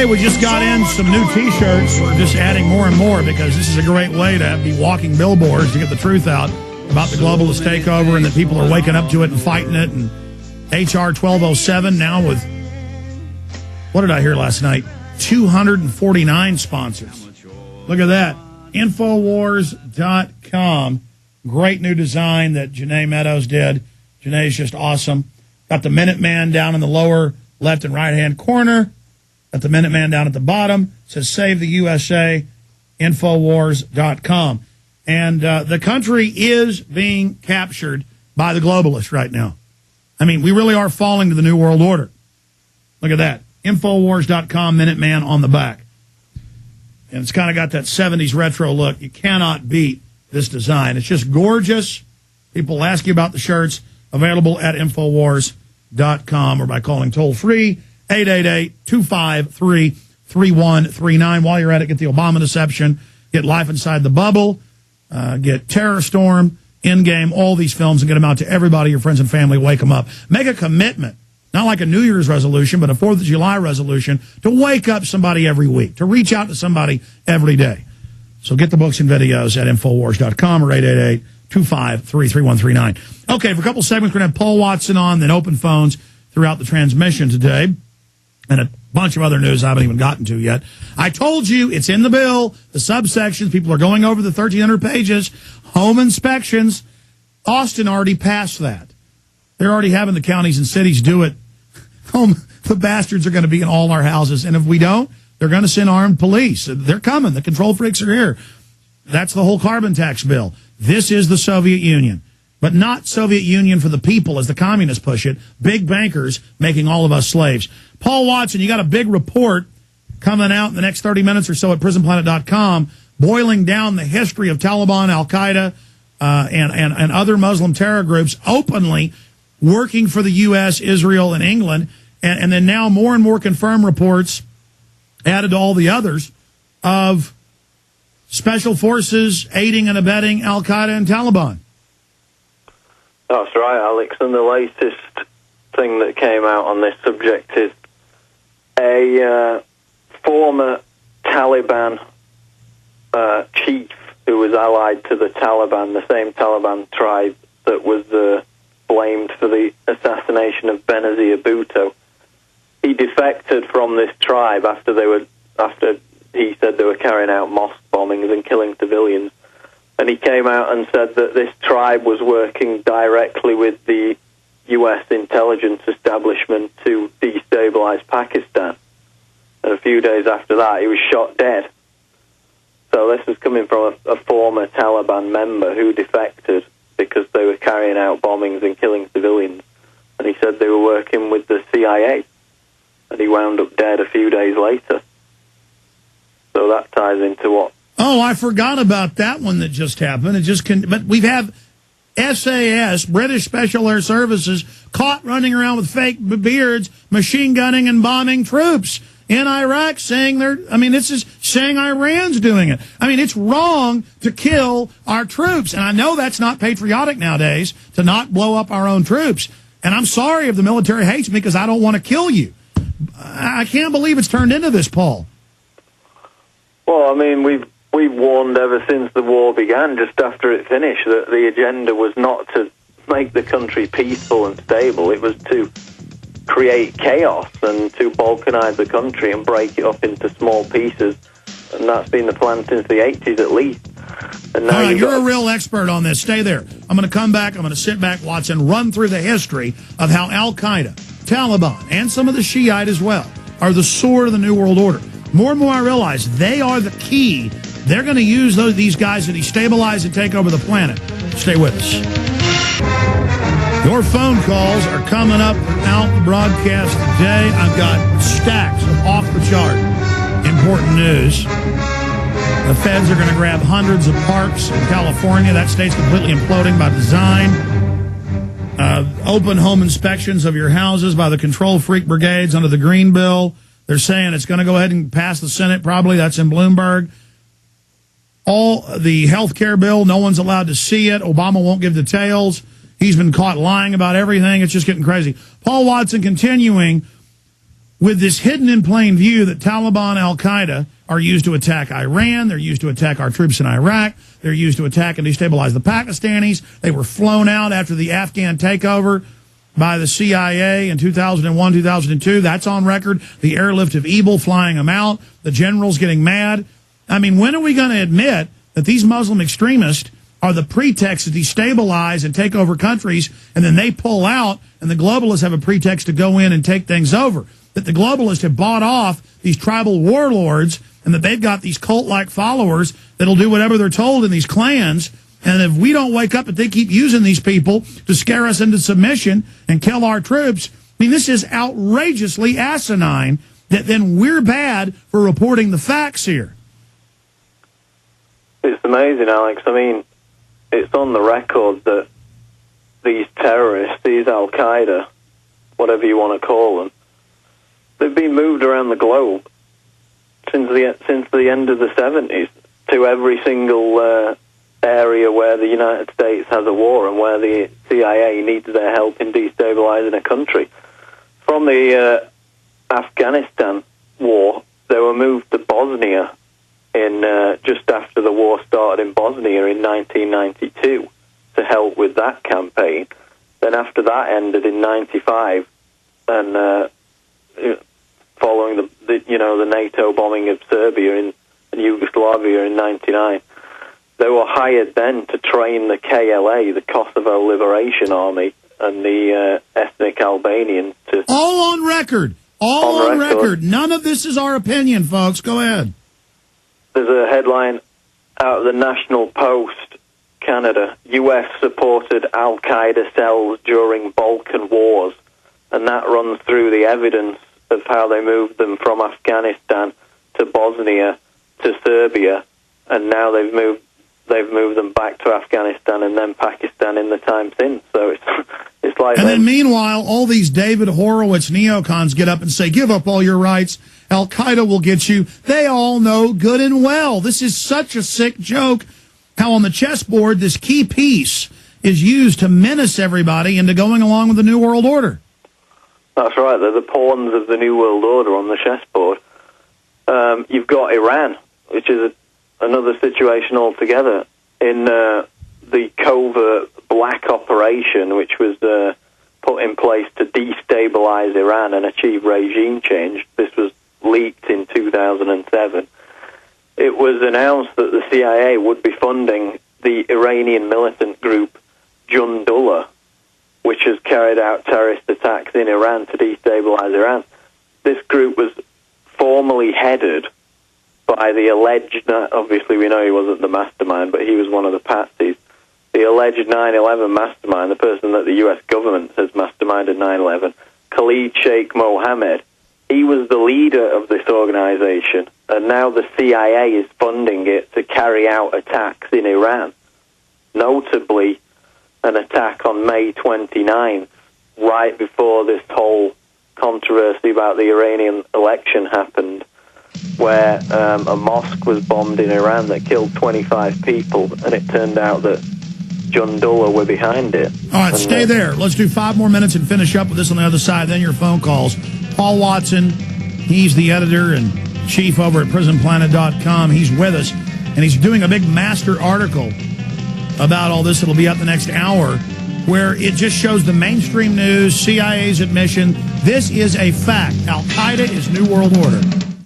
Hey, we just got in some new T-shirts. We're just adding more and more because this is a great way to be walking billboards to get the truth out about the globalist takeover and that people are waking up to it and fighting it. And HR 1207 now with, what did I hear last night? 249 sponsors. Look at that. Infowars.com. Great new design that Janae Meadows did. Janae's just awesome. Got the Minuteman down in the lower left and right-hand corner. Got the Minuteman down at the bottom. It says Save the USA, Infowars.com. And the country is being captured by the globalists right now. I mean, we really are falling to the New World Order. Look at that. Infowars.com, Minuteman on the back. And it's kind of got that 70s retro look. You cannot beat this design. It's just gorgeous. People ask you about the shirts. Available at Infowars.com or by calling toll-free 888-253-3139. While you're at it, get the Obama Deception, get Life Inside the Bubble, get Terror Storm, Endgame, all these films, and get them out to everybody, your friends and family. Wake them up. Make a commitment, not like a New Year's resolution, but a 4th of July resolution, to wake up somebody every week, to reach out to somebody every day. So get the books and videos at Infowars.com or 888-253-3139. Okay, for a couple segments, we're going to have Paul Watson on, then open phones throughout the transmission today, and a bunch of other news I haven't even gotten to yet. I told you it's in the bill, the subsections. People are going over the 1,300 pages. Home inspections. Austin already passed that. They're already having the counties and cities do it. The bastards are going to be in all our houses, and if we don't, they're going to send armed police. They're coming. The control freaks are here. That's the whole carbon tax bill. This is the Soviet Union, but not Soviet Union for the people as the communists push it. Big bankers making all of us slaves. Paul Watson, you got a big report coming out in the next 30 minutes or so at prisonplanet.com, boiling down the history of Taliban, Al-Qaeda, and other Muslim terror groups openly working for the U.S., Israel, and England, and then now more and more confirmed reports added to all the others of special forces aiding and abetting Al-Qaeda and Taliban. That's right, Alex. And the latest thing that came out on this subject is a former Taliban chief who was allied to the Taliban, the same Taliban tribe that was blamed for the assassination of Benazir Bhutto. He defected from this tribe after he said they were carrying out mosque bombings and killing civilians. And he came out and said that this tribe was working directly with the U.S. intelligence establishment to destabilize Pakistan. And a few days after that, he was shot dead. So this is coming from a former Taliban member who defected because they were carrying out bombings and killing civilians. And he said they were working with the CIA. And he wound up dead a few days later. So that ties into what... Oh, I forgot about that one that just happened. But we've had SAS, British Special Air Services, caught running around with fake beards, machine gunning and bombing troops in Iraq, saying this is saying Iran's doing it. I mean, it's wrong to kill our troops. And I know that's not patriotic nowadays, to not blow up our own troops. And I'm sorry if the military hates me because I don't want to kill you. I can't believe it's turned into this, Paul. Well, I mean, we've warned ever since the war began, just after it finished, that the agenda was not to make the country peaceful and stable. It was to create chaos and to balkanize the country and break it up into small pieces. And that's been the plan since the 80s at least. And now you're a real expert on this. Stay there. I'm going to come back. I'm going to sit back, Watson, run through the history of how Al-Qaeda, Taliban, and some of the Shiite as well are the sword of the New World Order. More and more I realize they are the key. They're going to use these guys to destabilize and take over the planet. Stay with us. Your phone calls are coming up throughout the broadcast today. I've got stacks of off-the-chart important news. The feds are going to grab hundreds of parks in California. That state's completely imploding by design. Open home inspections of your houses by the control freak brigades under the Green Bill. They're saying it's going to go ahead and pass the Senate, probably. That's in Bloomberg. All the health care bill, no one's allowed to see it. Obama won't give details. He's been caught lying about everything. It's just getting crazy. Paul Watson continuing with this hidden in plain view that Taliban, al-Qaeda are used to attack Iran, they're used to attack our troops in Iraq, they're used to attack and destabilize the Pakistanis. They were flown out after the Afghan takeover by the CIA in 2001, 2002. That's on record. The airlift of evil flying them out, the generals getting mad. I mean, when are we going to admit that these Muslim extremists are the pretext to destabilize and take over countries, and then they pull out, and the globalists have a pretext to go in and take things over? That the globalists have bought off these tribal warlords, and that they've got these cult-like followers that'll do whatever they're told in these clans. And if we don't wake up, if they keep using these people to scare us into submission and kill our troops, I mean, this is outrageously asinine that then we're bad for reporting the facts here. It's amazing, Alex. I mean, it's on the record that these terrorists, these Al-Qaeda, whatever you want to call them, they've been moved around the globe since the end of the 70s to every single area where the United States has a war and where the CIA needs their help in destabilizing a country. From the Afghanistan war, they were moved to Bosnia in just after the war started in Bosnia in 1992 to help with that campaign. Then after that ended in 95, and following the NATO bombing of Serbia and Yugoslavia in 99, they were hired then to train the KLA, the Kosovo Liberation Army, and the ethnic Albanians. All on record. All on record. None of this is our opinion, folks. Go ahead. There's a headline out of the National Post, Canada. U.S. supported Al-Qaeda cells during Balkan Wars. And that runs through the evidence of how they moved them from Afghanistan to Bosnia to Serbia. And now they've moved them back to Afghanistan and then Pakistan in the time since. So it's like. And then meanwhile, all these David Horowitz neocons get up and say, give up all your rights. Al-Qaeda will get you. They all know good and well. This is such a sick joke, how on the chessboard this key piece is used to menace everybody into going along with the New World Order. That's right. They're the pawns of the New World Order on the chessboard. You've got Iran, which is another situation altogether. In the covert black operation, which was put in place to destabilize Iran and achieve regime change, this was leaked in 2007. It was announced that the CIA would be funding the Iranian militant group Jundullah, which has carried out terrorist attacks in Iran to destabilize Iran. This group was formally headed by the alleged, obviously we know he wasn't the mastermind, but he was one of the patsies, the alleged 9/11 mastermind, the person that the U.S. government has masterminded 9/11, Khalid Sheikh Mohammed. He was the leader of this organization, and now the CIA is funding it to carry out attacks in Iran. Notably, an attack on May 29th, right before this whole controversy about the Iranian election happened, where a mosque was bombed in Iran that killed 25 people, and it turned out that Jundullah were behind it. All right, stay there. Let's do 5 more minutes and finish up with this on the other side, then your phone calls. Paul Watson, he's the editor and chief over at prisonplanet.com. He's with us, and he's doing a big master article about all this. It'll be up the next hour, where it just shows the mainstream news, CIA's admission. This is a fact. Al-Qaeda is New World Order.